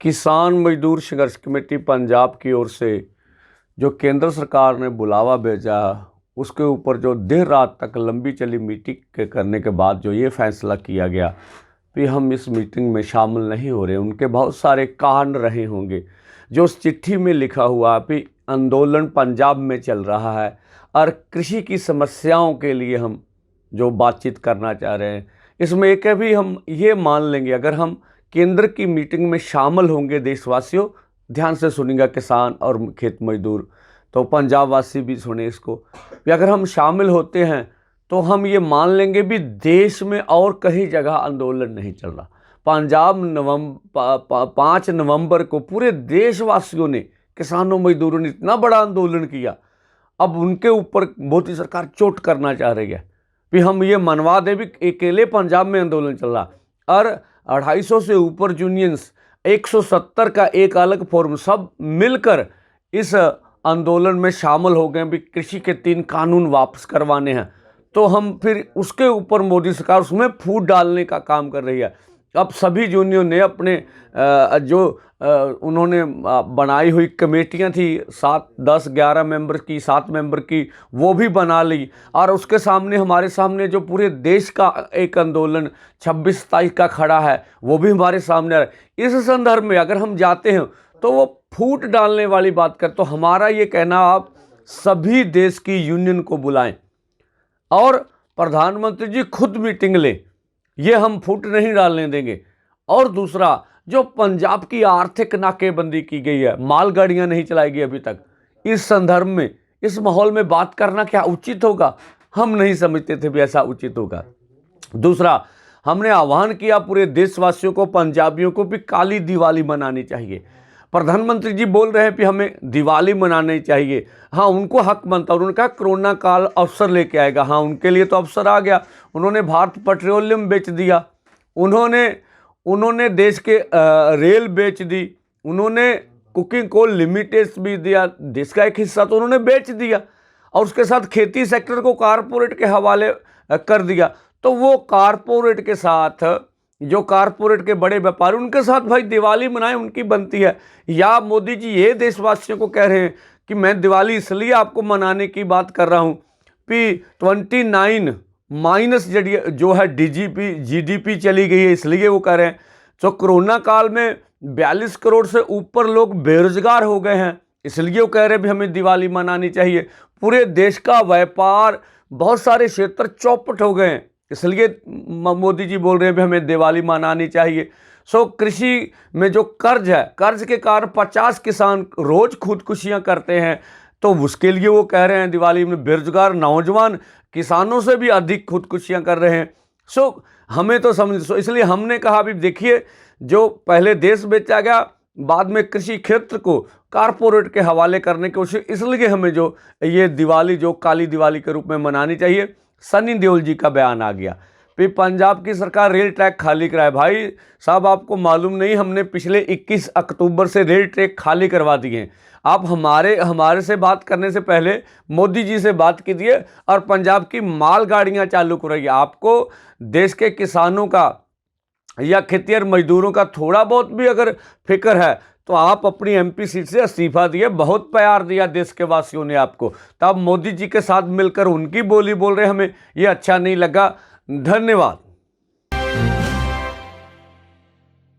किसान मजदूर संघर्ष कमेटी पंजाब की ओर से जो केंद्र सरकार ने बुलावा भेजा, उसके ऊपर जो देर रात तक लंबी चली मीटिंग करने के बाद जो ये फैसला किया गया कि हम इस मीटिंग में शामिल नहीं हो रहे। उनके बहुत सारे कारण रहे होंगे। जो उस चिट्ठी में लिखा हुआ कि आंदोलन पंजाब में चल रहा है और कृषि की समस्याओं के लिए हम जो बातचीत करना चाह रहे हैं, इसमें एक है भी हम ये मान लेंगे, अगर हम केंद्र की मीटिंग में शामिल होंगे, देशवासियों ध्यान से सुनेंगे, किसान और खेत मजदूर, तो पंजाब वासी भी सुने इसको कि अगर हम शामिल होते हैं तो हम ये मान लेंगे भी देश में और कहीं जगह आंदोलन नहीं चल रहा। पंजाब 5 नवंबर को पूरे देशवासियों ने, किसानों मजदूरों ने इतना बड़ा आंदोलन किया। अब उनके ऊपर मोदी सरकार चोट करना चाह रही है कि हम ये मनवा दें भी अकेले पंजाब में आंदोलन चल रहा और 250 से ऊपर यूनियंस, 170 का एक अलग फोरम, सब मिलकर इस आंदोलन में शामिल हो गए भी कृषि के 3 कानून वापस करवाने हैं। तो हम फिर उसके ऊपर मोदी सरकार उसमें फूट डालने का काम कर रही है। अब सभी यूनियन ने अपने उन्होंने बनाई हुई कमेटियां थी 7, 10, 11 मेंबर की, 7 मेंबर की, वो भी बना ली और उसके सामने, हमारे सामने जो पूरे देश का एक आंदोलन 26 तारीख का खड़ा है, वो भी हमारे सामने आ रहा है। इस संदर्भ में अगर हम जाते हैं तो वो फूट डालने वाली बात कर, तो हमारा ये कहना, आप सभी देश की यूनियन को बुलाएं और प्रधानमंत्री जी खुद मीटिंग ले, ये हम फूट नहीं डालने देंगे। और दूसरा, जो पंजाब की आर्थिक नाकेबंदी की गई है, मालगाड़ियां नहीं चलाई गई अभी तक, इस संदर्भ में, इस माहौल में बात करना क्या उचित होगा? हम नहीं समझते थे भी ऐसा उचित होगा। दूसरा, हमने आह्वान किया पूरे देशवासियों को, पंजाबियों को भी काली दिवाली मनानी चाहिए। प्रधानमंत्री जी बोल रहे हैं कि हमें दिवाली मनानी चाहिए। हाँ, उनको हक बनता है। उन्होंने कहा कोरोना काल अवसर लेके आएगा। हाँ, उनके लिए तो अवसर आ गया। उन्होंने भारत पेट्रोलियम बेच दिया, उन्होंने देश के रेल बेच दी, उन्होंने कुकिंग कोल लिमिटेड भी दिया, देश का एक हिस्सा तो उन्होंने बेच दिया, और उसके साथ खेती सेक्टर को कारपोरेट के हवाले कर दिया। तो वो कारपोरेट के साथ, जो कारपोरेट के बड़े व्यापारी, उनके साथ भाई दिवाली मनाएं, उनकी बनती है। या मोदी जी ये देशवासियों को कह रहे हैं कि मैं दिवाली इसलिए आपको मनाने की बात कर रहा हूँ कि 29 माइनस जो है जीडीपी चली गई है, इसलिए वो कह रहे हैं। तो कोरोना काल में 42 करोड़ से ऊपर लोग बेरोजगार हो गए हैं, इसलिए वो कह रहे हैं भी हमें दिवाली मनानी चाहिए। पूरे देश का व्यापार, बहुत सारे क्षेत्र चौपट हो गए हैं, इसलिए मोदी जी बोल रहे हैं भी हमें दिवाली मनानी चाहिए। कृषि में जो कर्ज है, कर्ज के कारण 50 किसान रोज खुदकुशियां करते हैं, तो उसके लिए वो कह रहे हैं दिवाली में। बेरोजगार नौजवान किसानों से भी अधिक खुदकुशियां कर रहे हैं। हमें तो समझ, इसलिए हमने कहा भी देखिए, जो पहले देश बेचा गया, बाद में कृषि क्षेत्र को कारपोरेट के हवाले करने की कोशिश, इसलिए हमें जो ये दिवाली जो काली दिवाली के रूप में मनानी चाहिए। सनी देओल जी का बयान आ गया, फिर पंजाब की सरकार रेल ट्रैक खाली कराए। भाई साहब, आपको मालूम नहीं, हमने पिछले 21 अक्टूबर से रेल ट्रैक खाली करवा दिए हैं। आप हमारे से बात करने से पहले मोदी जी से बात कीजिए और पंजाब की मालगाड़ियां चालू कराइए। आपको देश के किसानों का या खेतिहर मजदूरों का थोड़ा बहुत भी अगर फिक्र है, तो आप अपनी एमपी सीट से इस्तीफा दिए। बहुत प्यार दिया देश के वासियों ने आपको, तब मोदी जी के साथ मिलकर उनकी बोली बोल रहे, हमें ये अच्छा नहीं लगा। धन्यवाद।